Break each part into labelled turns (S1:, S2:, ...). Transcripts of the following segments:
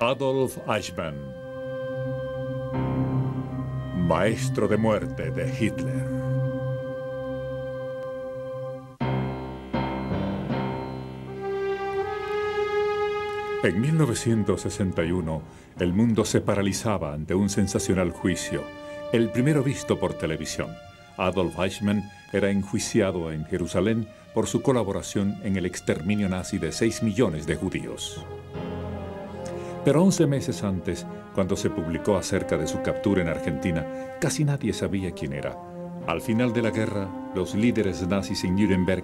S1: Adolf Eichmann, maestro de muerte de Hitler. En 1961, el mundo se paralizaba ante un sensacional juicio, el primero visto por televisión. Adolf Eichmann era enjuiciado en Jerusalén por su colaboración en el exterminio nazi de 6 millones de judíos. Pero 11 meses antes, cuando se publicó acerca de su captura en Argentina, casi nadie sabía quién era. Al final de la guerra, los líderes nazis en Nuremberg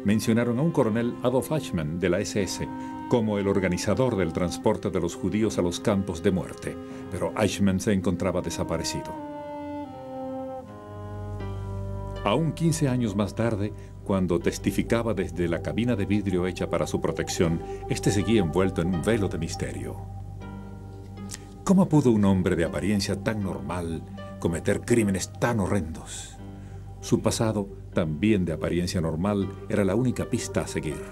S1: mencionaron a un coronel Adolf Eichmann de la SS como el organizador del transporte de los judíos a los campos de muerte, pero Eichmann se encontraba desaparecido. Aún 15 años más tarde, cuando testificaba desde la cabina de vidrio hecha para su protección, este seguía envuelto en un velo de misterio. ¿Cómo pudo un hombre de apariencia tan normal cometer crímenes tan horrendos? Su pasado, también de apariencia normal, era la única pista a seguir.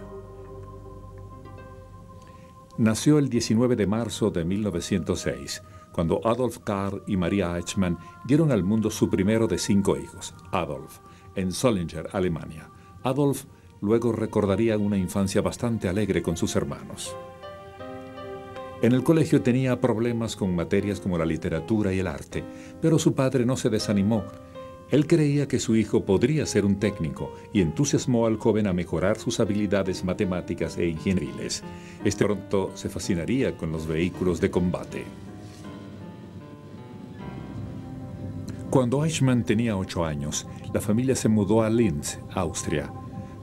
S1: Nació el 19 de marzo de 1906, cuando Adolf Karl y Maria Eichmann dieron al mundo su primero de 5 hijos, Adolf, en Solingen, Alemania. Adolf luego recordaría una infancia bastante alegre con sus hermanos. En el colegio tenía problemas con materias como la literatura y el arte, pero su padre no se desanimó. Él creía que su hijo podría ser un técnico y entusiasmó al joven a mejorar sus habilidades matemáticas e ingenieriles. Este pronto se fascinaría con los vehículos de combate. Cuando Eichmann tenía 8 años, la familia se mudó a Linz, Austria,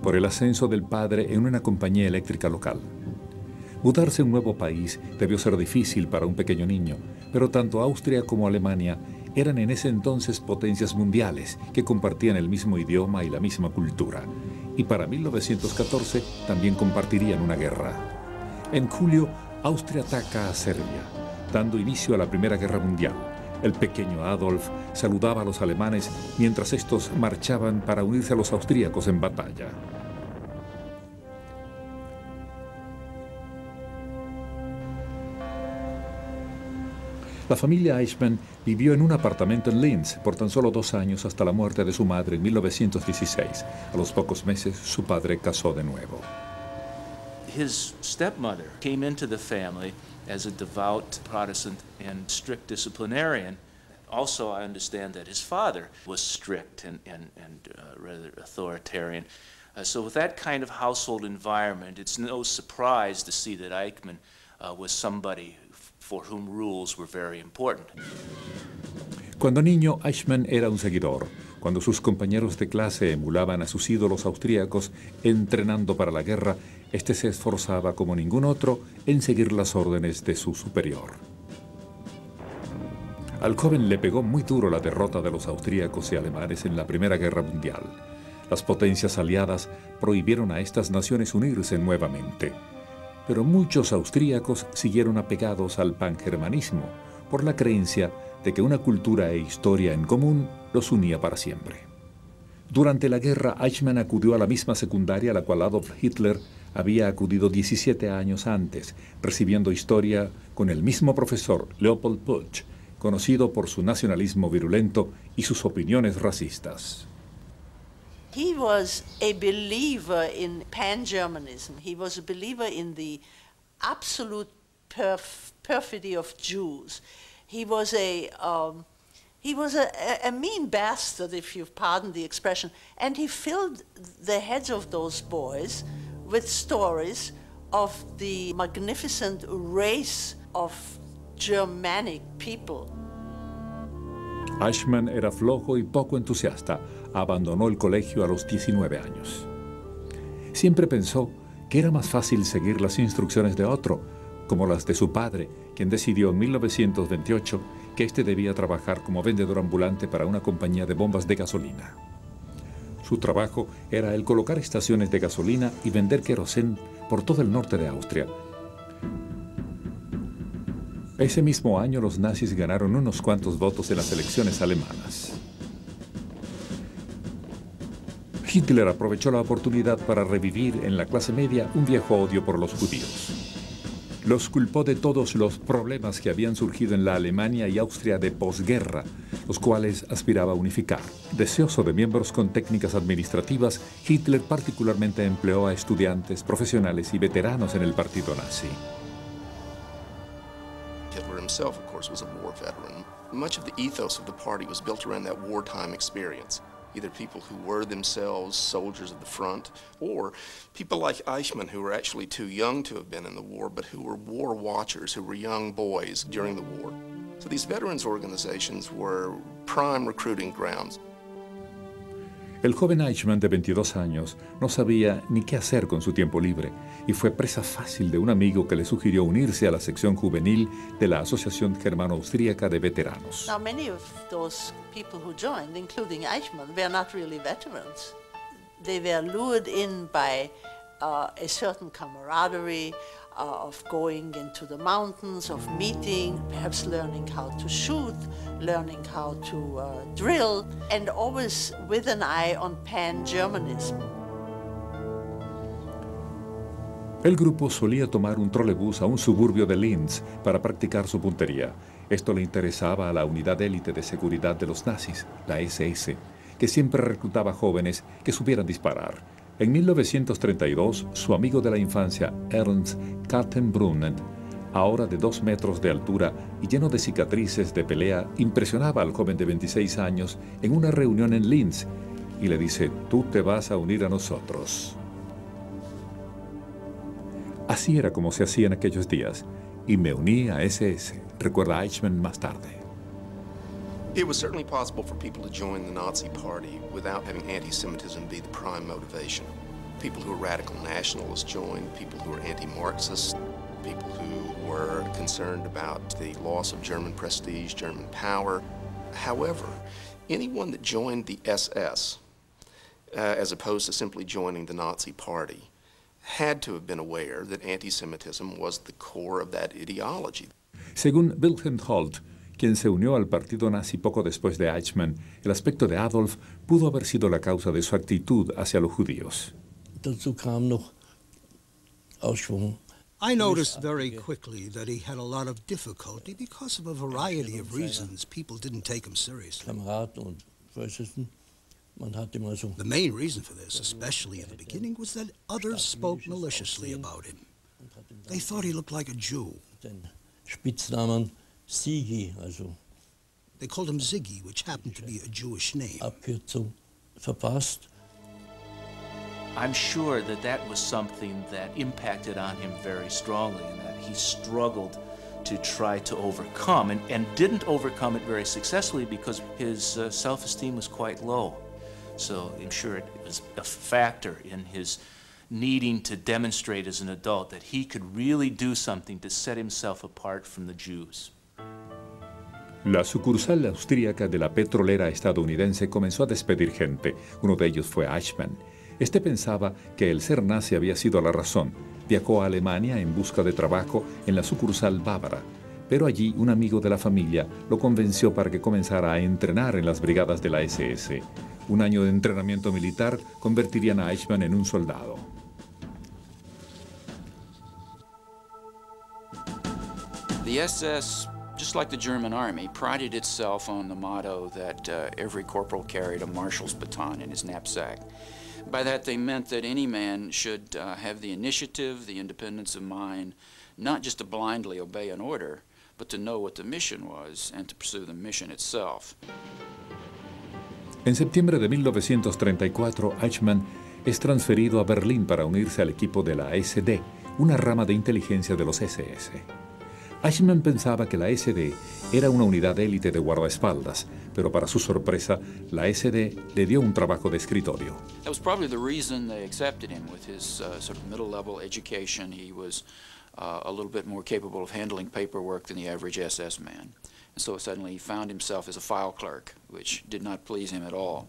S1: por el ascenso del padre en una compañía eléctrica local. Mudarse a un nuevo país debió ser difícil para un pequeño niño, pero tanto Austria como Alemania eran en ese entonces potencias mundiales que compartían el mismo idioma y la misma cultura. Y para 1914 también compartirían una guerra. En julio, Austria ataca a Serbia, dando inicio a la Primera Guerra Mundial. El pequeño Adolf saludaba a los alemanes mientras estos marchaban para unirse a los austríacos en batalla. La familia Eichmann vivió en un apartamento en Linz por tan solo 2 años hasta la muerte de su madre en 1916. A los pocos meses, su padre casó de nuevo.
S2: His stepmother came into the family as a devout Protestant and strict disciplinarian. Also, I understand that his father was strict and rather authoritarian. So with that kind of household environment, it's no surprise to see that Eichmann was somebody for whom rules were very important.
S1: Cuando niño, Eichmann era un seguidor. Cuando sus compañeros de clase emulaban a sus ídolos austríacos entrenando para la guerra, este se esforzaba como ningún otro en seguir las órdenes de su superior. Al joven le pegó muy duro la derrota de los austríacos y alemanes en la Primera Guerra Mundial. Las potencias aliadas prohibieron a estas naciones unirse nuevamente. Pero muchos austríacos siguieron apegados al pangermanismo por la creencia de que una cultura e historia en común los unía para siempre. Durante la guerra, Eichmann acudió a la misma secundaria a la cual Adolf Hitler había acudido 17 años antes, recibiendo historia con el mismo profesor, Leopold Putsch, conocido por su nacionalismo virulento y sus opiniones racistas.
S3: He was a believer in pan-Germanism. He was a believer in the absolute perfidy of Jews. He was a mean bastard, if you pardon the expression, and he filled the heads of those boys with stories of the magnificent race of Germanic people.
S1: Eichmann era flojo y poco entusiasta. Abandonó el colegio a los 19 años. Siempre pensó que era más fácil seguir las instrucciones de otro, como las de su padre, quien decidió en 1928 que éste debía trabajar como vendedor ambulante para una compañía de bombas de gasolina. Su trabajo era el colocar estaciones de gasolina y vender querosén por todo el norte de Austria. Ese mismo año los nazis ganaron unos cuantos votos en las elecciones alemanas. Hitler aprovechó la oportunidad para revivir en la clase media un viejo odio por los judíos. Los culpó de todos los problemas que habían surgido en la Alemania y Austria de posguerra, los cuales aspiraba a unificar. Deseoso de miembros con técnicas administrativas, Hitler particularmente empleó a estudiantes, profesionales y veteranos en el partido nazi.
S4: Hitler himself, of course, was a war veteran. Much of the ethos of the party was built around that wartime experience. Either people who were themselves soldiers of the front, or people like Eichmann who were actually too young to have been in the war, but who were war watchers, who were young boys during the war. So these veterans organizations were prime recruiting grounds.
S1: El joven Eichmann, de 22 años, no sabía ni qué hacer con su tiempo libre y fue presa fácil de un amigo que le sugirió unirse a la sección juvenil de la Asociación Germano-Austríaca de Veteranos.
S3: Now, many of those people who joined, including Eichmann, were not really veterans. They were lured in by a certain camaraderie, of going into the mountains, of meeting, perhaps learning how to shoot, learning how to drill, and always with an eye on pan-Germanism.
S1: El grupo solía tomar un trolebús a un suburbio de Linz para practicar su puntería. Esto le interesaba a la unidad élite de seguridad de los nazis, la SS, que siempre reclutaba jóvenes que supieran disparar. En 1932, su amigo de la infancia, Ernst Kaltenbrunner, ahora de 2 metros de altura y lleno de cicatrices de pelea, impresionaba al joven de 26 años en una reunión en Linz y le dice: «Tú te vas a unir a nosotros». Así era como se hacía en aquellos días, y me uní a SS, recuerda Eichmann más tarde.
S4: It was certainly possible for people to join the Nazi Party without having anti-Semitism be the prime motivation. People who were radical nationalists joined, people who were anti-Marxists, people who were concerned about the loss of German prestige, German power. However, anyone that joined the SS, as opposed to simply joining the Nazi Party, had to have been aware that anti-Semitism was the core of that ideology.
S1: Según Wilhelm Holt, quien se unió al partido nazi poco después de Eichmann, el aspecto de Adolf pudo haber sido la causa de su actitud hacia los judíos.
S5: Dazu kam noch Aufschwung.
S6: I noticed very quickly that he had a lot of difficulty because of a variety of reasons. People didn't take him seriously.
S5: Kamerad und Vorsitzenden, man hat immer so.
S6: The main reason for this, especially in the beginning, was that others spoke maliciously about him. They thought he looked like a Jew.
S5: Den Spitznamen Sigi, also
S6: They called him Ziggy, which happened to be a Jewish name.
S5: Abkürzung, verpasst.
S2: I'm sure that that was something that impacted on him very strongly, and that he struggled to try to overcome, and didn't overcome it very successfully because his self-esteem was quite low. So I'm sure it was a factor in his needing to demonstrate as an adult that he could really do something to set himself apart from the Jews.
S1: La sucursal austríaca de la petrolera estadounidense comenzó a despedir gente. Uno de ellos fue Eichmann. Este pensaba que el ser nazi había sido la razón. Viajó a Alemania en busca de trabajo en la sucursal bávara, pero allí un amigo de la familia lo convenció para que comenzara a entrenar en las brigadas de la SS. Un año de entrenamiento militar convertirían a Eichmann en un soldado.
S7: The SS, just like the German army, prided itself on the motto that every corporal carried a marshal's baton in his knapsack. By that they meant that any man should have the initiative, the independence of mind, not just to blindly obey an order, but to know what the mission was and to pursue the mission itself.
S1: En septiembre de 1934, Eichmann es transferido a Berlín para unirse al equipo de la SD, una rama de inteligencia de los SS. Eichmann pensaba que la SD era una unidad élite de guardaespaldas, pero para su sorpresa, la SD le dio un trabajo de escritorio.
S7: That was probably the reason they accepted him. With his sort of middle-level education, he was a little bit more capable of handling paperwork than the average SS man. And so suddenly he found himself as a file clerk, which did not please him at all.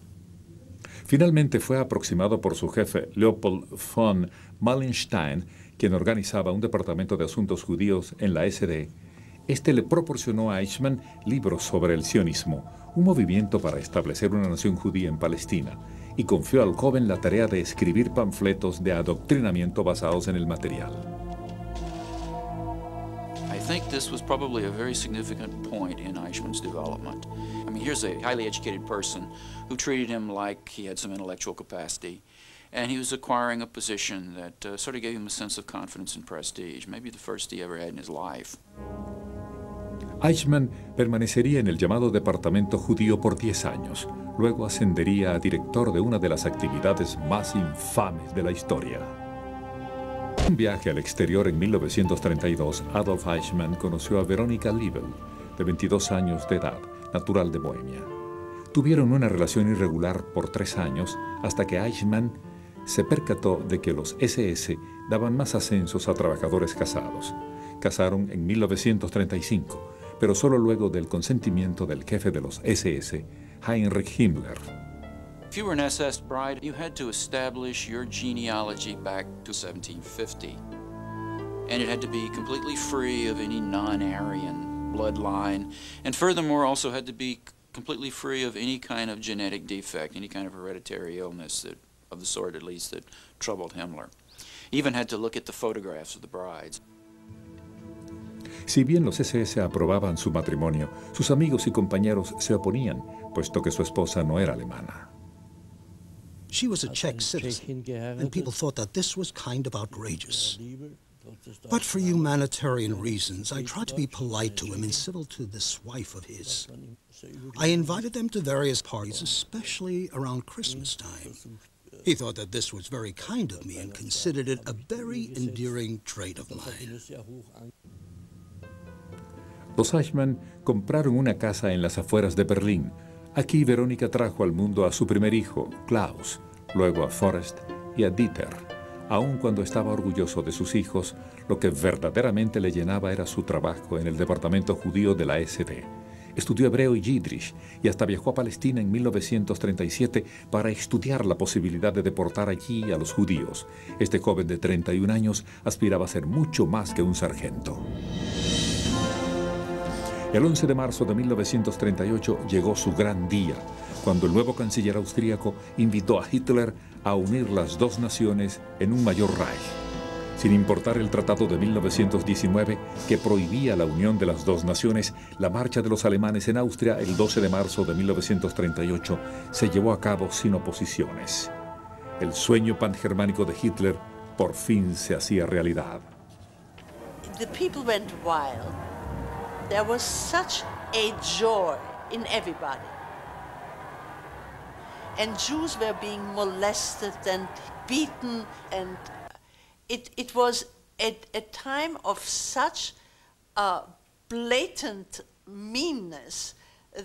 S1: Finalmente fue aproximado por su jefe, Leopold von Mallenstein, quien organizaba un departamento de asuntos judíos en la SD. Este le proporcionó a Eichmann libros sobre el sionismo, un movimiento para establecer una nación judía en Palestina, y confió al joven la tarea de escribir panfletos de adoctrinamiento basados en el material.
S7: think this was probably a very significant point in Eichmann's development. I mean, here's a highly educated person who treated him like he had some intellectual capacity, and he was acquiring a position that sort of gave him a sense of confidence and prestige, maybe the first he ever had in his life.
S1: Eichmann permanecería en el llamado departamento judío por 10 años. Luego ascendería a director de una de las actividades más infames de la historia. En un viaje al exterior en 1932, Adolf Eichmann conoció a Veronica Liebel, de 22 años de edad, natural de Bohemia. Tuvieron una relación irregular por 3 años hasta que Eichmann se percató de que los SS daban más ascensos a trabajadores casados. Casaron en 1935, pero solo luego del consentimiento del jefe de los SS, Heinrich Himmler.
S7: If you were an SS bride, you had to establish your genealogy back to 1750. And it had to be completely free of any non-Aryan bloodline, and furthermore also had to be completely free of any kind of genetic defect, any kind of hereditary illness that, of the sort at least, that troubled Himmler. Even had to look at the photographs of the brides.
S1: Si bien los SS aprobaban su matrimonio, sus amigos y compañeros se oponían, puesto que su esposa no era alemana.
S6: She was a Czech citizen, and people thought that this was kind of outrageous. But for humanitarian reasons, I tried to be polite to him and civil to this wife of his. I invited them to various parties, especially around Christmas time. He thought that this was very kind of me and considered it a very endearing trait of mine.
S1: Los Eichmann compraron una casa en las afueras de Berlín. Aquí Verónica trajo al mundo a su primer hijo, Klaus, luego a Forrest y a Dieter. Aun cuando estaba orgulloso de sus hijos, lo que verdaderamente le llenaba era su trabajo en el departamento judío de la SD. Estudió hebreo y yiddish y hasta viajó a Palestina en 1937 para estudiar la posibilidad de deportar allí a los judíos. Este joven de 31 años aspiraba a ser mucho más que un sargento. El 11 de marzo de 1938 llegó su gran día, cuando el nuevo canciller austríaco invitó a Hitler a unir las dos naciones en un mayor Reich. Sin importar el tratado de 1919 que prohibía la unión de las dos naciones, la marcha de los alemanes en Austria el 12 de marzo de 1938 se llevó a cabo sin oposiciones. El sueño pangermánico de Hitler por fin se hacía realidad.
S3: The people went wild. There was such a joy in everybody. And Jews were being molested and beaten, and it was a time of such blatant meanness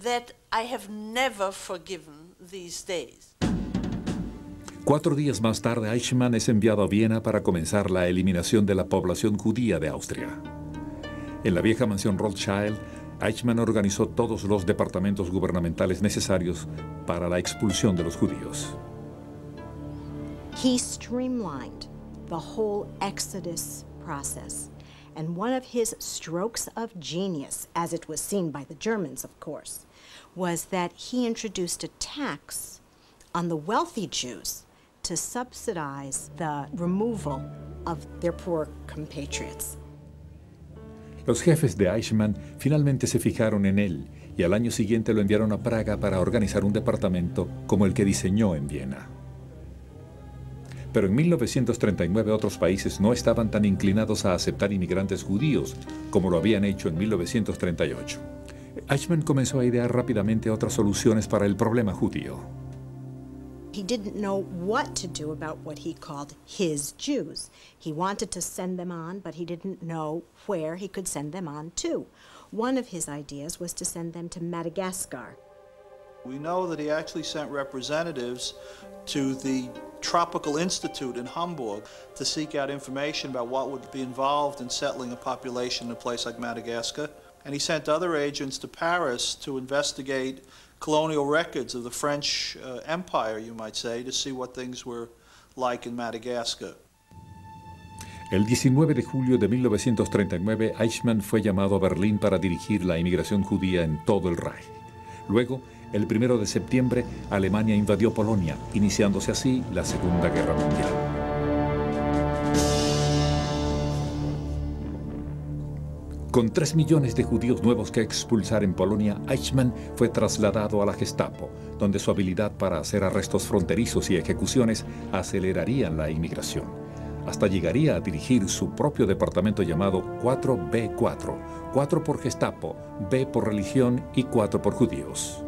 S3: that I have never forgiven these days.
S1: 4 días más tarde, Eichmann es enviado a Viena para comenzar la eliminación de la población judía de Austria. En la vieja mansión Rothschild, Eichmann organizó todos los departamentos gubernamentales necesarios para la expulsión de los judíos.
S8: He streamlined the whole exodus process. And one of his strokes of genius, as it was seen by the Germans, of course, was that he introduced a tax on the wealthy Jews to subsidize the removal of their poor compatriots.
S1: Los jefes de Eichmann finalmente se fijaron en él y al año siguiente lo enviaron a Praga para organizar un departamento como el que diseñó en Viena. Pero en 1939 otros países no estaban tan inclinados a aceptar inmigrantes judíos como lo habían hecho en 1938. Eichmann comenzó a idear rápidamente otras soluciones para el problema judío.
S8: He didn't know what to do about what he called his Jews. He wanted to send them on, but he didn't know where he could send them on to. One of his ideas was to send them to Madagascar.
S9: We know that he actually sent representatives to the Tropical Institute in Hamburg to seek out information about what would be involved in settling a population in a place like Madagascar. And he sent other agents to Paris to investigate colonial records of the French Empire, you might say, to see what things were like in Madagascar.
S1: El 19 de julio de 1939, Eichmann fue llamado a Berlín para dirigir la inmigración judía en todo el Reich. Luego, el 1 de septiembre, Alemania invadió Polonia, iniciándose así la Segunda Guerra Mundial. Con 3 millones de judíos nuevos que expulsar en Polonia, Eichmann fue trasladado a la Gestapo, donde su habilidad para hacer arrestos fronterizos y ejecuciones acelerarían la inmigración. Hasta llegaría a dirigir su propio departamento llamado 4B4, 4 por Gestapo, B por religión y 4 por judíos.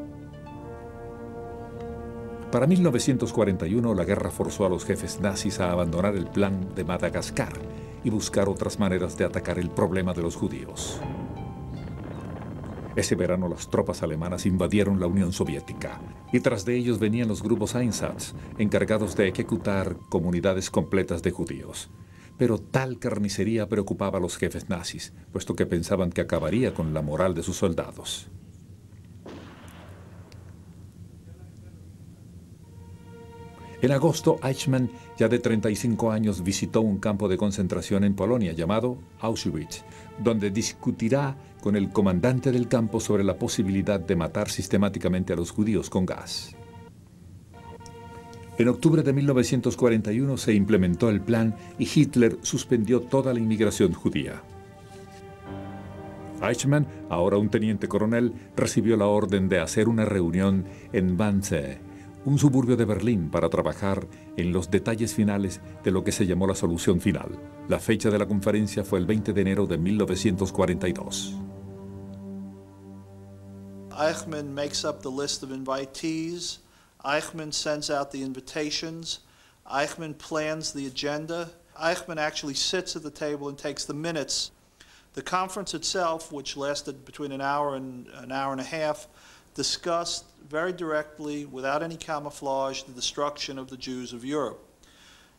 S1: Para 1941, la guerra forzó a los jefes nazis a abandonar el plan de Madagascar y buscar otras maneras de atacar el problema de los judíos. Ese verano las tropas alemanas invadieron la Unión Soviética y tras de ellos venían los grupos Einsatz, encargados de ejecutar comunidades completas de judíos. Pero tal carnicería preocupaba a los jefes nazis, puesto que pensaban que acabaría con la moral de sus soldados. En agosto, Eichmann, ya de 35 años, visitó un campo de concentración en Polonia llamado Auschwitz, donde discutirá con el comandante del campo sobre la posibilidad de matar sistemáticamente a los judíos con gas. En octubre de 1941 se implementó el plan y Hitler suspendió toda la inmigración judía. Eichmann, ahora un teniente coronel, recibió la orden de hacer una reunión en Wannsee, un suburbio de Berlín, para trabajar en los detalles finales de lo que se llamó la solución final. La fecha de la conferencia fue el 20 de enero de 1942.
S9: Eichmann makes up the list of invitees. Eichmann sends out the invitations. Eichmann plans the agenda. Eichmann actually sits at the table and takes the minutes. The conference itself, which lasted between an hour and a half, discussed very directly, without any camouflage, the destruction of the Jews of Europe.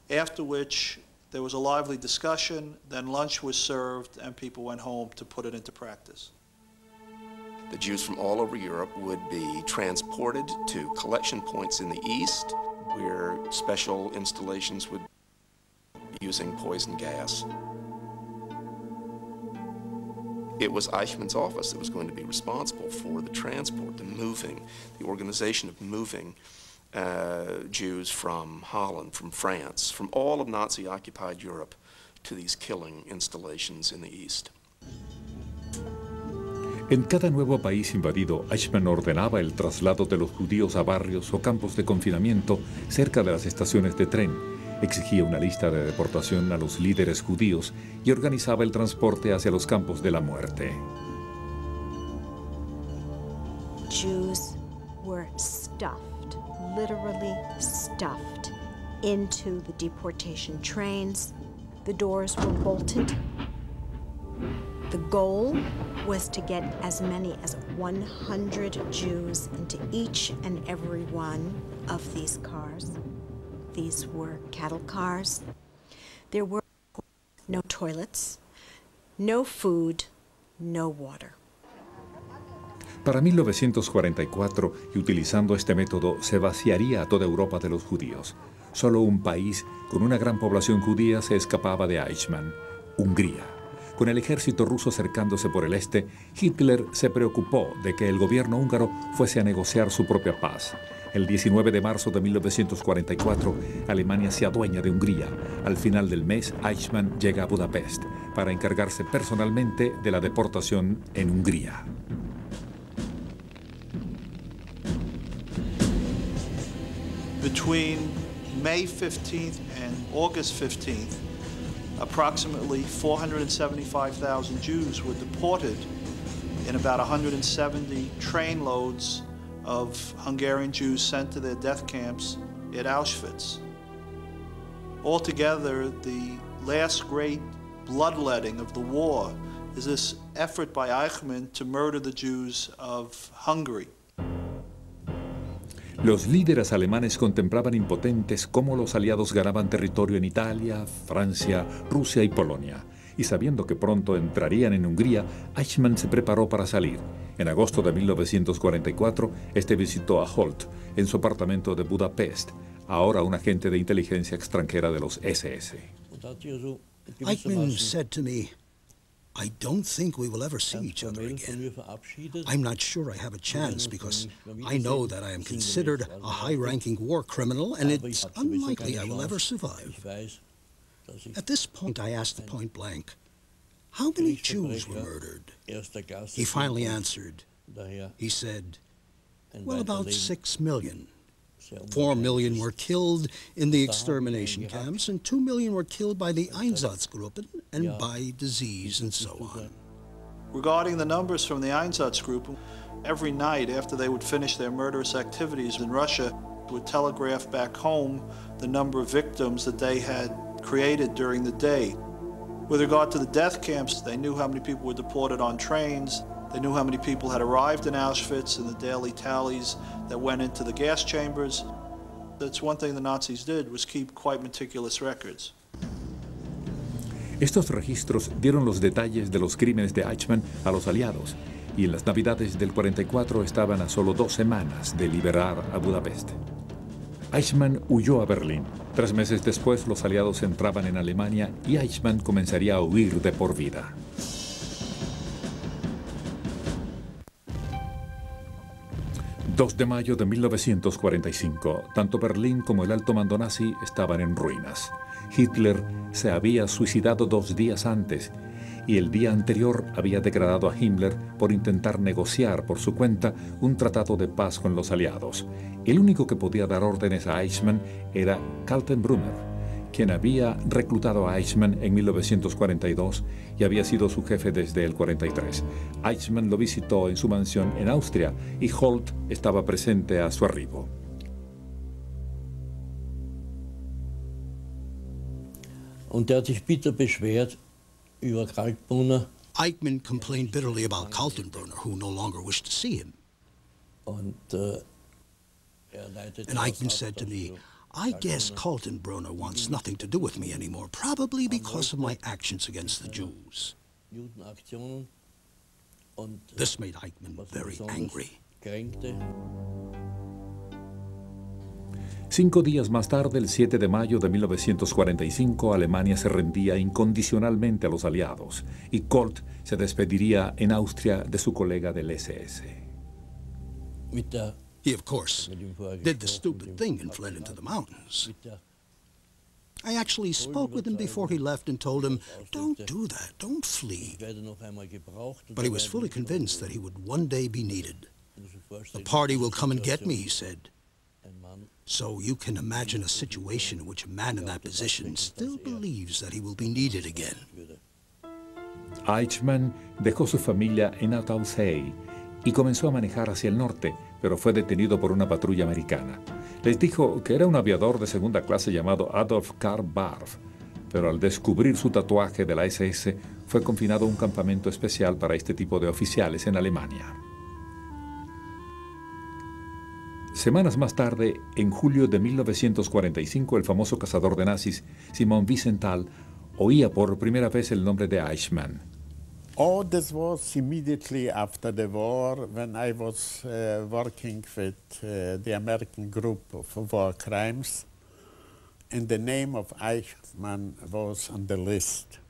S9: After which there was a lively discussion, then lunch was served, and people went home to put it into practice.
S4: The Jews from all over Europe would be transported to collection points in the east, where special installations would be using poison gas. It was Eichmann's office that was going to be responsible for the transport, the moving, the organization of moving Jews from Holland, from France, from all of Nazi-occupied Europe to these killing installations in the east.
S1: En cada nuevo país invadido, Eichmann ordenaba el traslado de los judíos a barrios o campos de confinamiento cerca de las estaciones de tren. Exigía una lista de deportación a los líderes judíos y organizaba el transporte hacia los campos de la muerte.
S8: Jews were stuffed, literally stuffed, into the deportation trains. The doors were bolted. The goal was to get as many as 100 Jews into each and every one of these cars. These were cattle cars. There were no toilets, no food, no water.
S1: Para 1944, y utilizando este método, se vaciaría a toda Europa de los judíos. Solo un país con una gran población judía se escapaba de Eichmann, Hungría. Con el ejército ruso acercándose por el este, Hitler se preocupó de que el gobierno húngaro fuese a negociar su propia paz. El 19 de marzo de 1944, Alemania se adueña de Hungría. Al final del mes, Eichmann llega a Budapest para encargarse personalmente de la deportación en Hungría.
S9: Between May 15th and August 15th, approximately 475,000 Jews were deported in about 170 train loads of Hungarian Jews sent to their death camps at Auschwitz. Altogether, the last great bloodletting of the war is this effort by Eichmann to murder the Jews of Hungary.
S1: Los líderes alemanes contemplaban impotentes cómo los aliados ganaban territorio en Italia, Francia, Rusia y Polonia. Y sabiendo que pronto entrarían en Hungría, Eichmann se preparó para salir. En agosto de 1944, este visitó a Holt en su apartamento de Budapest, ahora un agente de inteligencia extranjera de los SS.
S6: Eichmann said to me, "I don't think we will ever see each other again. I'm not sure I have a chance because I know that I am considered a high-ranking war criminal and it's unlikely I will ever survive." At this point, I asked point blank, How many Jews were murdered? He finally answered. He said, well, about 6 million. 4 million were killed in the extermination camps, and 2 million were killed by the Einsatzgruppen and by disease and so on.
S9: Regarding the numbers from the Einsatzgruppen, every night after they would finish their murderous activities in Russia, would telegraph back home the number of victims that they had created during the day. With regard to the death camps, they knew how many people were deported on trains. They knew how many people had arrived in Auschwitz and the daily tallies that went into the gas chambers. That's one thing the Nazis did, was keep quite meticulous records.
S1: Estos registros dieron los detalles de los crímenes de Eichmann a los aliados, y en las Navidades del 44 estaban a solo 2 semanas de liberar a Budapest. Eichmann huyó a Berlín. 3 meses después, los aliados entraban en Alemania y Eichmann comenzaría a huir de por vida. ...2 de mayo de 1945, tanto Berlín como el alto mando nazi estaban en ruinas. Hitler se había suicidado 2 días antes y el día anterior había degradado a Himmler por intentar negociar por su cuenta un tratado de paz con los aliados. El único que podía dar órdenes a Eichmann era Kaltenbrunner, quien había reclutado a Eichmann en 1942 y había sido su jefe desde el 43. Eichmann lo visitó en su mansión en Austria y Holt estaba presente a su arribo.
S5: Und sich bitter beschwert über Kaltenbrunner.
S6: Eichmann complained bitterly about Kaltenbrunner, who no longer wished to see him.
S5: And
S6: Eichmann said to me, I guess Kaltenbrunner wants nothing to do with me anymore, probably because of my actions against the Jews. This made Eichmann very angry.
S1: 5 días más tarde, el 7 de mayo de 1945, Alemania se rendía incondicionalmente a los aliados y Colt se despediría en Austria de su colega del SS.
S6: He, of course, did the stupid thing and fled into the mountains. I actually spoke with him before he left and told him, don't do that, don't flee. But he was fully convinced that he would one day be needed. The party will come and get me, he said. So you can imagine a situation in which a man in that position still believes that he will be needed again.
S1: Eichmann dejó su familia en Autausei y comenzó a manejar hacia el norte, pero fue detenido por una patrulla americana. Les dijo que era un aviador de segunda clase llamado Adolf Karl Barth, pero al descubrir su tatuaje de la SS, fue confinado a un campamento especial para este tipo de oficiales en Alemania. Semanas más tarde, en julio de 1945, el famoso cazador de nazis, Simon Wiesenthal, oía por primera vez el nombre de Eichmann.
S10: Oh, this was immediately after the war, when I was working with the American Group of War Crimes, and the name of Eichmann was on the list.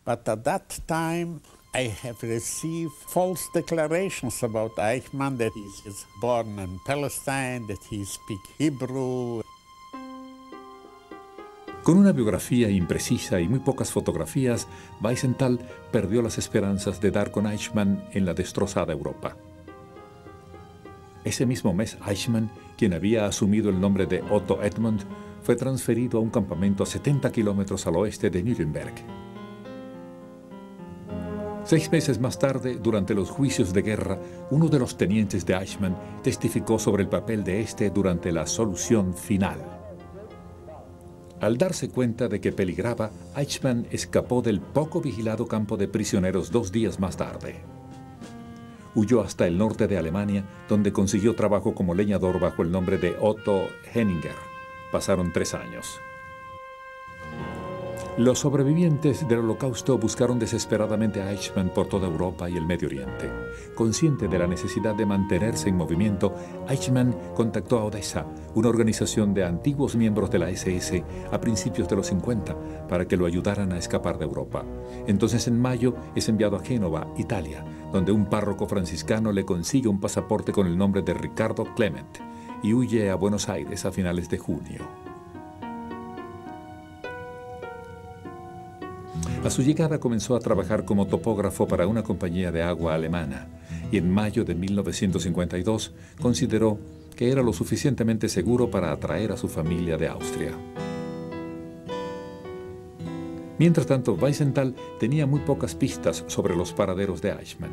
S10: But at that time, I have received false declarations about Eichmann, that he is born in Palestine, that he speaks Hebrew.
S1: Con una biografía imprecisa y muy pocas fotografías, Wiesenthal perdió las esperanzas de dar con Eichmann en la destrozada Europa. Ese mismo mes, Eichmann, quien había asumido el nombre de Otto Edmund, fue transferido a un campamento a 70 kilómetros al oeste de Nuremberg. 6 meses más tarde, durante los juicios de guerra, uno de los tenientes de Eichmann testificó sobre el papel de este durante la solución final. Al darse cuenta de que peligraba, Eichmann escapó del poco vigilado campo de prisioneros 2 días más tarde. Huyó hasta el norte de Alemania, donde consiguió trabajo como leñador bajo el nombre de Otto Henninger. Pasaron 3 años. Los sobrevivientes del Holocausto buscaron desesperadamente a Eichmann por toda Europa y el Medio Oriente. Consciente de la necesidad de mantenerse en movimiento, Eichmann contactó a Odessa, una organización de antiguos miembros de la SS, a principios de los 50, para que lo ayudaran a escapar de Europa. Entonces, en mayo, es enviado a Génova, Italia, donde un párroco franciscano le consigue un pasaporte con el nombre de Ricardo Clement, y huye a Buenos Aires a finales de junio. A su llegada comenzó a trabajar como topógrafo para una compañía de agua alemana y en mayo de 1952 consideró que era lo suficientemente seguro para atraer a su familia de Austria. Mientras tanto, Wiesenthal tenía muy pocas pistas sobre los paraderos de Eichmann.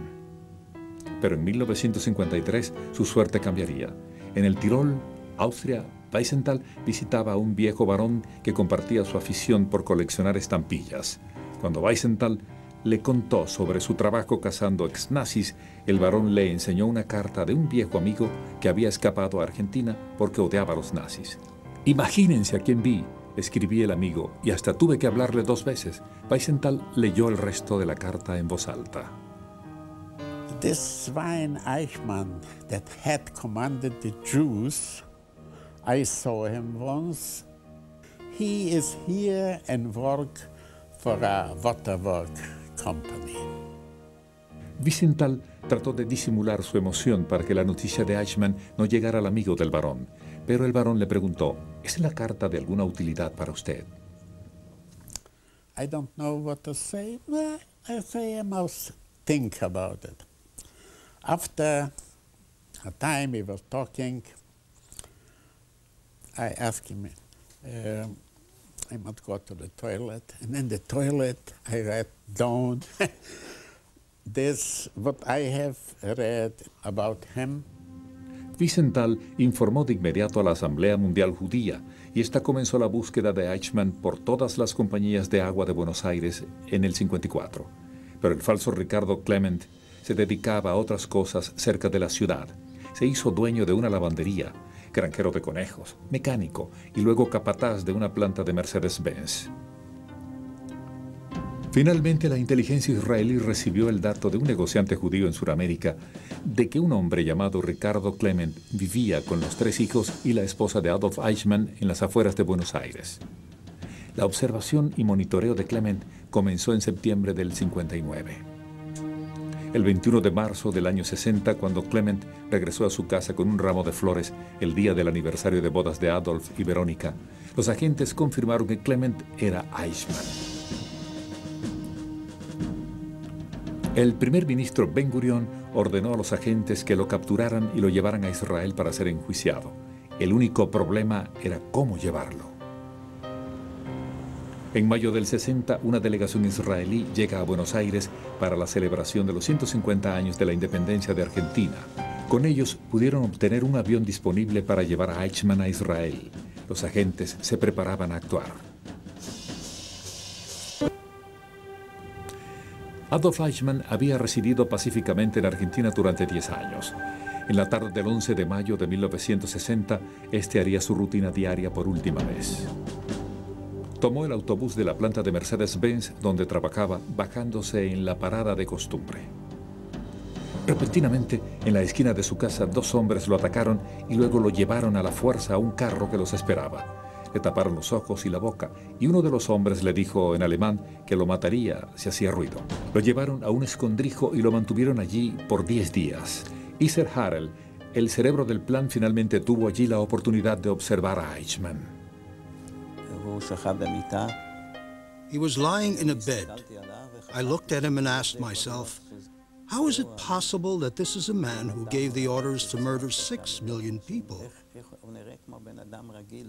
S1: Pero en 1953 su suerte cambiaría. En el Tirol, Austria, Wiesenthal visitaba a un viejo varón que compartía su afición por coleccionar estampillas. Cuando Wiesenthal le contó sobre su trabajo cazando ex-nazis, el varón le enseñó una carta de un viejo amigo que había escapado a Argentina porque odiaba a los nazis. «Imagínense a quién vi», escribía el amigo, y hasta tuve que hablarle 2 veces. Wiesenthal leyó el resto de la carta en voz alta.
S10: This Svein Eichmann that had commanded the Jews, I saw him once. He is here and work for a waterwork company.
S1: Wiesenthal trató de disimular su emoción para que la noticia de Eichmann no llegara al amigo del varón, pero el varón le preguntó, ¿es la carta de alguna utilidad para usted?
S10: I don't know what to say. Well, I say I must think about it. After a time we were talking, I asked him, I must go to the toilet, and in the toilet I read down this, what I have read about him.
S1: Wiesenthal informó de inmediato a la Asamblea Mundial Judía y esta comenzó la búsqueda de Eichmann por todas las compañías de agua de Buenos Aires en el 54. Pero el falso Ricardo Clement se dedicaba a otras cosas cerca de la ciudad. Se hizo dueño de una lavandería, granjero de conejos, mecánico y luego capataz de una planta de Mercedes-Benz. Finalmente, la inteligencia israelí recibió el dato de un negociante judío en Sudamérica de que un hombre llamado Ricardo Clement vivía con los 3 hijos y la esposa de Adolf Eichmann en las afueras de Buenos Aires. La observación y monitoreo de Clement comenzó en septiembre del 59. El 21 de marzo del año 60, cuando Clement regresó a su casa con un ramo de flores el día del aniversario de bodas de Adolf y Verónica, los agentes confirmaron que Clement era Eichmann. El primer ministro Ben Gurión ordenó a los agentes que lo capturaran y lo llevaran a Israel para ser enjuiciado. El único problema era cómo llevarlo. En mayo del 60, una delegación israelí llega a Buenos Aires para la celebración de los 150 años de la independencia de Argentina. Con ellos pudieron obtener un avión disponible para llevar a Eichmann a Israel. Los agentes se preparaban a actuar. Adolf Eichmann había residido pacíficamente en Argentina durante 10 años. En la tarde del 11 de mayo de 1960, este haría su rutina diaria por última vez. Tomó el autobús de la planta de Mercedes-Benz donde trabajaba, bajándose en la parada de costumbre. Repentinamente, en la esquina de su casa, 2 hombres lo atacaron y luego lo llevaron a la fuerza a un carro que los esperaba. Le taparon los ojos y la boca, y uno de los hombres le dijo en alemán que lo mataría si hacía ruido. Lo llevaron a un escondrijo y lo mantuvieron allí por 10 días. Iser Harel, el cerebro del plan, finalmente tuvo allí la oportunidad de observar a Eichmann.
S6: He was lying in a bed. I looked at him and asked myself, how is it possible that this is a man who gave the orders to murder 6 million people?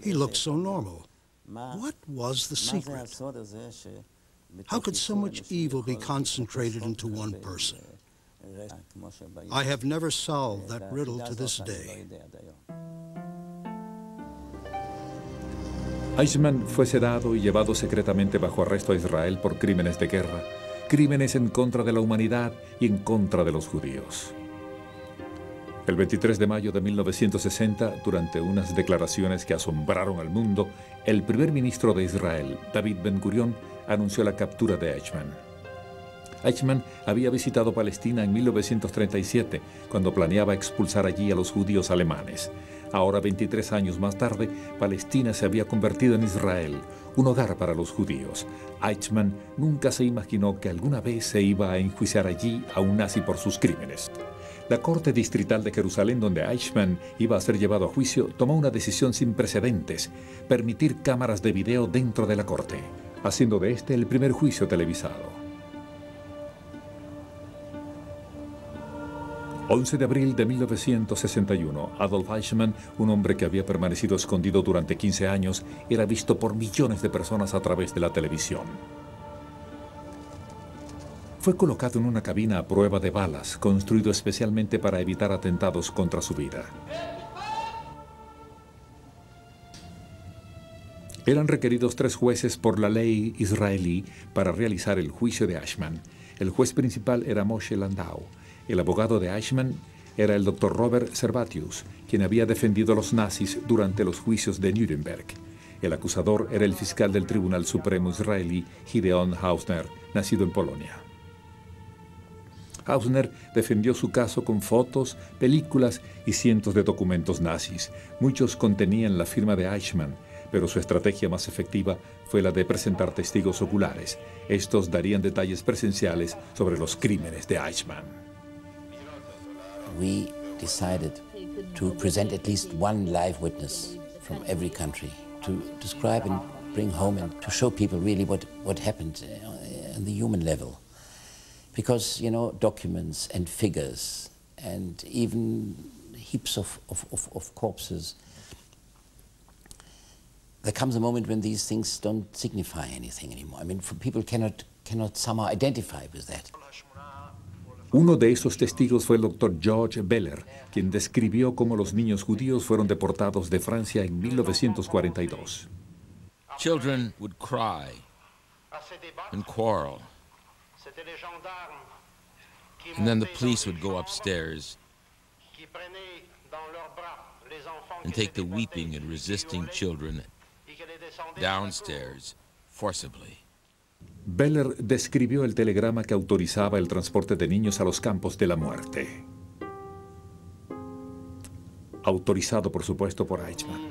S6: He looked so normal. What was the secret? How could so much evil be concentrated into one person? I have never solved that riddle to this day.
S1: Eichmann fue sedado y llevado secretamente bajo arresto a Israel por crímenes de guerra, crímenes en contra de la humanidad y en contra de los judíos. El 23 de mayo de 1960, durante unas declaraciones que asombraron al mundo, el primer ministro de Israel, David Ben Gurión, anunció la captura de Eichmann. Eichmann había visitado Palestina en 1937, cuando planeaba expulsar allí a los judíos alemanes. Ahora, 23 años más tarde, Palestina se había convertido en Israel, un hogar para los judíos. Eichmann nunca se imaginó que alguna vez se iba a enjuiciar allí a un nazi por sus crímenes. La Corte Distrital de Jerusalén, donde Eichmann iba a ser llevado a juicio, tomó una decisión sin precedentes: permitir cámaras de video dentro de la corte. haciendo de este el primer juicio televisado. 11 de abril de 1961, Adolf Eichmann, un hombre que había permanecido escondido durante 15 años, era visto por millones de personas a través de la televisión. Fue colocado en una cabina a prueba de balas, construido especialmente para evitar atentados contra su vida. Eran requeridos 3 jueces por la ley israelí para realizar el juicio de Eichmann. El juez principal era Moshe Landau. El abogado de Eichmann era el Dr. Robert Servatius, quien había defendido a los nazis durante los juicios de Nuremberg. El acusador era el fiscal del Tribunal Supremo israelí, Gideon Hausner, nacido en Polonia. Hausner defendió su caso con fotos, películas y cientos de documentos nazis. Muchos contenían la firma de Eichmann, pero su estrategia más efectiva fue la de presentar testigos oculares. Estos darían detalles presenciales sobre los crímenes de Eichmann.
S11: We decided to present at least one live witness from every country to describe and bring home and to show people really what happened on the human level. Because, you know, documents and figures and even heaps of corpses, there comes a moment when these things don't signify anything anymore. I mean, people cannot somehow identify with that.
S1: Uno de esos testigos fue el Dr. George Beller, quien describió cómo los niños judíos fueron deportados de Francia en 1942.
S12: Children would cry and quarrel. And then the police would go upstairs and take the weeping and resisting children downstairs forcibly.
S1: Beller describió el telegrama que autorizaba el transporte de niños a los campos de la muerte. Autorizado, por supuesto, por Eichmann.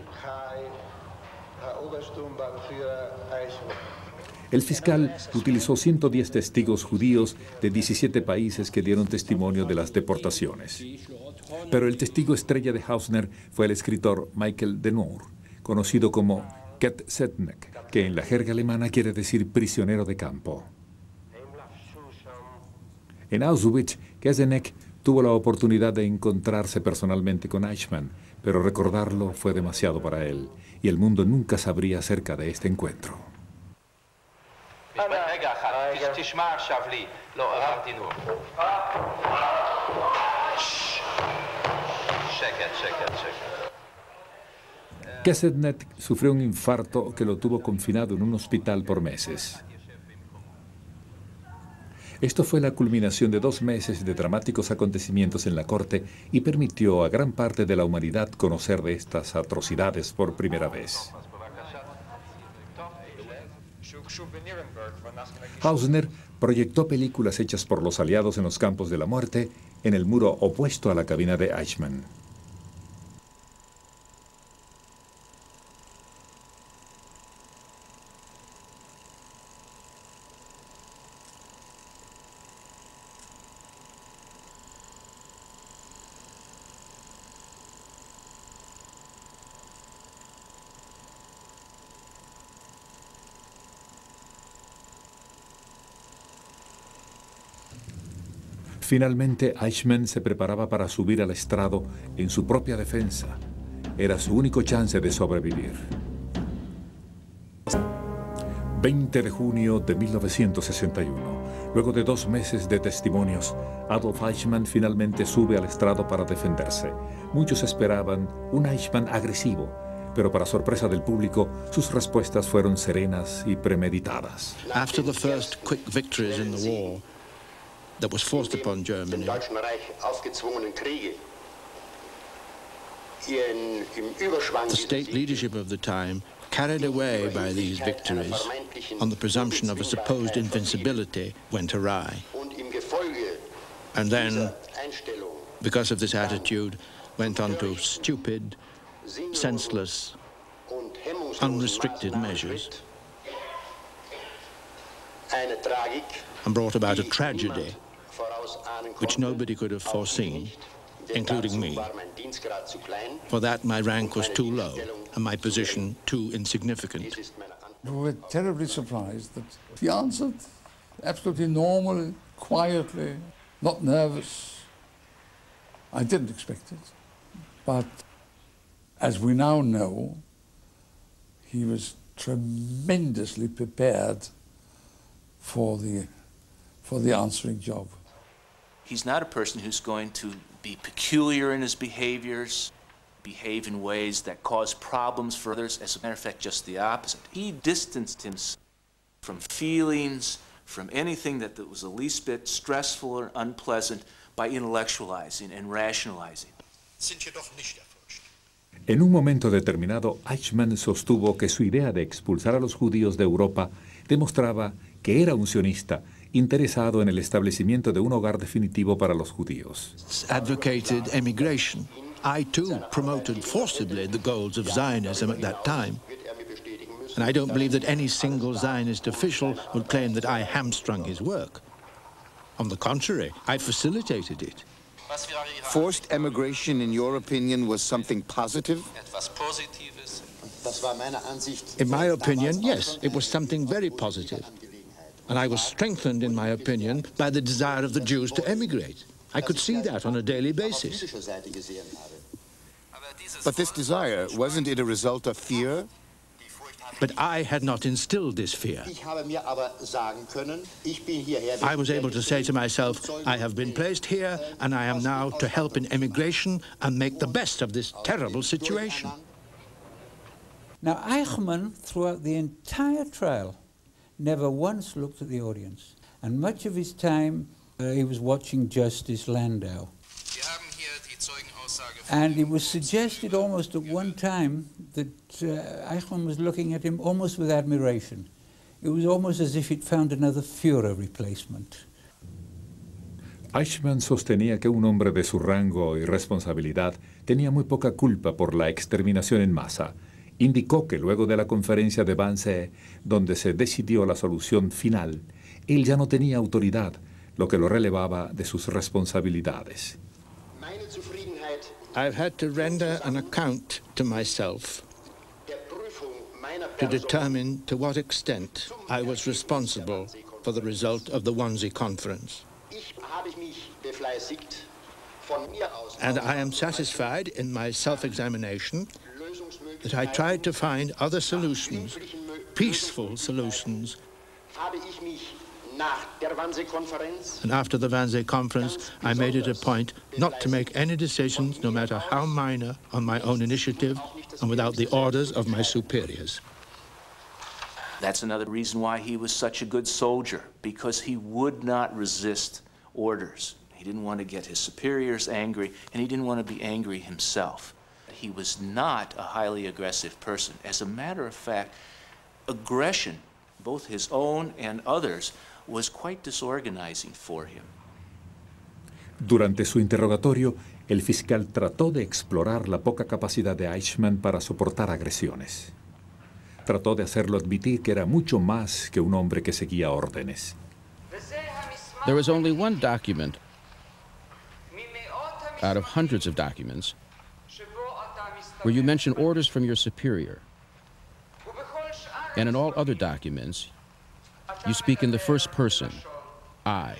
S1: El fiscal utilizó 110 testigos judíos de 17 países que dieron testimonio de las deportaciones. Pero el testigo estrella de Hausner fue el escritor Michael de Noor, conocido como Ketsetnek, que en la jerga alemana quiere decir prisionero de campo. En Auschwitz, Ketsetnek tuvo la oportunidad de encontrarse personalmente con Eichmann, pero recordarlo fue demasiado para él, y el mundo nunca sabría acerca de este encuentro. Ketsetnek sufrió un infarto que lo tuvo confinado en un hospital por meses. Esto fue la culminación de 2 meses de dramáticos acontecimientos en la corte y permitió a gran parte de la humanidad conocer de estas atrocidades por primera vez. Hausner proyectó películas hechas por los aliados en los campos de la muerte en el muro opuesto a la cabina de Eichmann. Finalmente, Eichmann se preparaba para subir al estrado en su propia defensa. Era su único chance de sobrevivir. 20 de junio de 1961. Luego de 2 meses de testimonios, Adolf Eichmann finalmente sube al estrado para defenderse. Muchos esperaban un Eichmann agresivo, pero para sorpresa del público, sus respuestas fueron serenas y premeditadas.
S13: After the first quick victories in the war that was forced upon Germany, the state leadership of the time, carried away by these victories on the presumption of a supposed invincibility, went awry. And then, because of this attitude, went on to stupid, senseless, unrestricted measures, and brought about a tragedy which nobody could have foreseen, including me. For that, my rank was too low and my position too insignificant.
S14: We were terribly surprised that he answered absolutely normally, quietly, not nervous. I didn't expect it. But as we now know, he was tremendously prepared for the answering job.
S2: He's not a person who's going to be peculiar in his behaviors, behave in ways that cause problems for others. As a matter of fact, just the opposite. He distanced himself from feelings, from anything that was the least bit stressful or unpleasant by intellectualizing and rationalizing.
S1: En un momento determinado, Eichmann sostuvo que su idea de expulsar a los judíos de Europa demostraba que era un sionista interesado en el establecimiento de un hogar definitivo para los judíos.
S13: Advocated emigration. I too promoted forcibly the goals of Zionism at that time. And I don't believe that any single Zionist official would claim that I hamstrung his work. On the contrary, I facilitated it.
S15: Forced emigration, in your opinion, was something positive?
S13: In my opinion, yes, it was something very positive. And I was strengthened, in my opinion, by the desire of the Jews to emigrate. I could see that on a daily basis.
S15: But this desire, wasn't it a result of fear?
S13: But I had not instilled this fear. I was able to say to myself, I have been placed here, and I am now to help in emigration and make the best of this terrible situation.
S16: Now, Eichmann, throughout the entire trial, never once looked at the audience. And much of his time, he was watching Justice Landau. And it was suggested almost at one time that Eichmann was looking at him almost with admiration. It was almost as if he'd found another Führer replacement.
S1: Eichmann sostenía que un hombre de su rango y responsabilidad tenía muy poca culpa por la exterminación en masa. Indicó que luego de la conferencia de Wannsee, donde se decidió la solución final, él ya no tenía autoridad, lo que lo relevaba de sus responsabilidades.
S13: I've had to render an account to myself to determine to what extent I was responsible for the result of the Wannsee Conference. And I am satisfied in my self-examination that I tried to find other solutions, peaceful solutions. And after the Wannsee Conference, I made it a point not to make any decisions, no matter how minor, on my own initiative and without the orders of my superiors.
S2: That's another reason why he was such a good soldier, because he would not resist orders. He didn't want to get his superiors angry, and he didn't want to be angry himself. He was not a highly aggressive person. As a matter of fact, aggression, both his own and others, was quite disorganizing for him.
S1: Durante su interrogatorio, el fiscal trató de explorar la poca capacidad de Eichmann para soportar agresiones. Trató de hacerlo admitir que era mucho más que un hombre que seguía órdenes.
S17: There was only one document out of hundreds of documents where you mention orders from your superior. And in all other documents, you speak in the first person, I.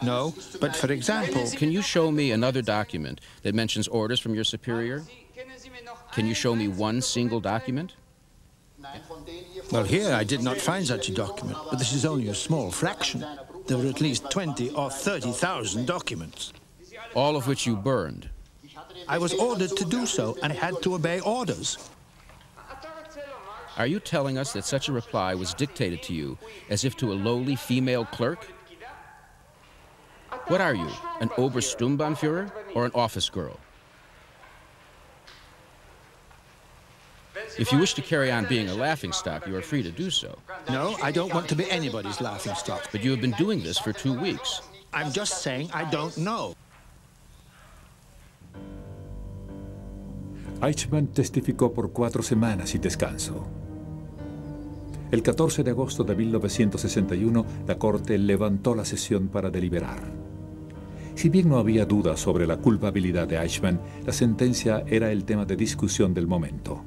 S13: No, but for example...
S17: Can you show me another document that mentions orders from your superior? Can you show me one single document?
S13: Well, here I did not find such a document, but this is only a small fraction. There were at least 20 or 30,000 documents.
S17: All of which you burned?
S13: I was ordered to do so and had to obey orders.
S17: Are you telling us that such a reply was dictated to you as if to a lowly female clerk? What are you, an Obersturmbannführer or an office girl? If you wish to carry on being a laughingstock, you are free to do so.
S13: No, I don't want to be anybody's laughingstock.
S17: But you have been doing this for 2 weeks.
S13: I'm just saying I don't know.
S1: Eichmann testificó por 4 semanas sin descanso. El 14 de agosto de 1961, la Corte levantó la sesión para deliberar. Si bien no había duda sobre la culpabilidad de Eichmann, la sentencia era el tema de discusión del momento.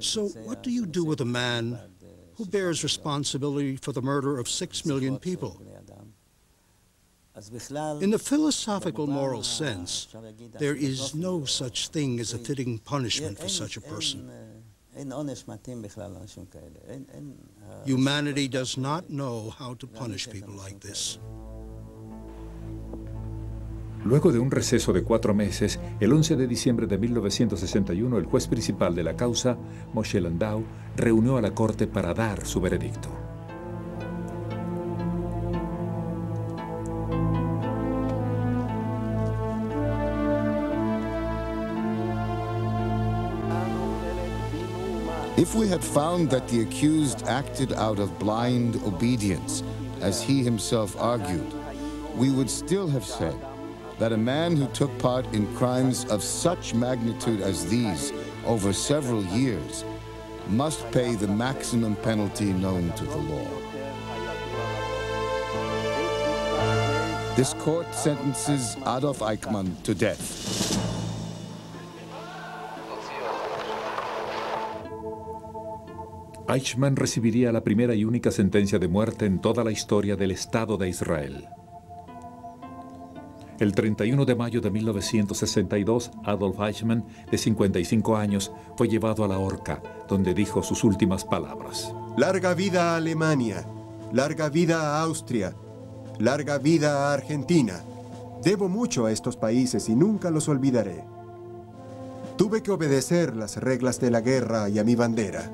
S6: So what do you do with a man who bears responsibility for the murder of 6 million people? In the philosophical moral sense, there is no such thing as a fitting punishment for such a person. Humanity does not know how to punish people like this.
S1: Luego de un receso de 4 meses, el 11 de diciembre de 1961, el juez principal de la causa, Moshe Landau, reunió a la corte para dar su veredicto.
S15: If we had found that the accused acted out of blind obedience, as he himself argued, we would still have said that a man who took part in crimes of such magnitude as these over several years must pay the maximum penalty known to the law. This court sentences Adolf Eichmann to death.
S1: Eichmann recibiría la primera y única sentencia de muerte en toda la historia del Estado de Israel. El 31 de mayo de 1962, Adolf Eichmann, de 55 años, fue llevado a la horca, donde dijo sus últimas palabras.
S18: Larga vida a Alemania, larga vida a Austria, larga vida a Argentina. Debo mucho a estos países y nunca los olvidaré. Tuve que obedecer las reglas de la guerra y a mi bandera.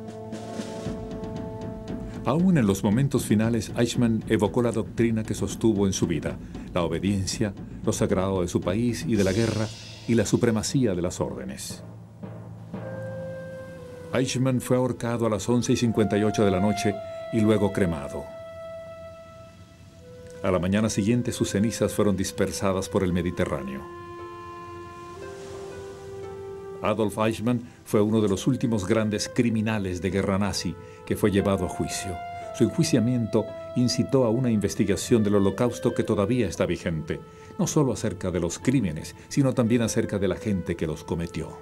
S1: Aún en los momentos finales, Eichmann evocó la doctrina que sostuvo en su vida, la obediencia, lo sagrado de su país y de la guerra, y la supremacía de las órdenes. Eichmann fue ahorcado a las 11:58 de la noche y luego cremado. A la mañana siguiente, sus cenizas fueron dispersadas por el Mediterráneo. Adolf Eichmann fue uno de los últimos grandes criminales de guerra nazi que fue llevado a juicio. Su enjuiciamiento incitó a una investigación del Holocausto que todavía está vigente, no solo acerca de los crímenes, sino también acerca de la gente que los cometió.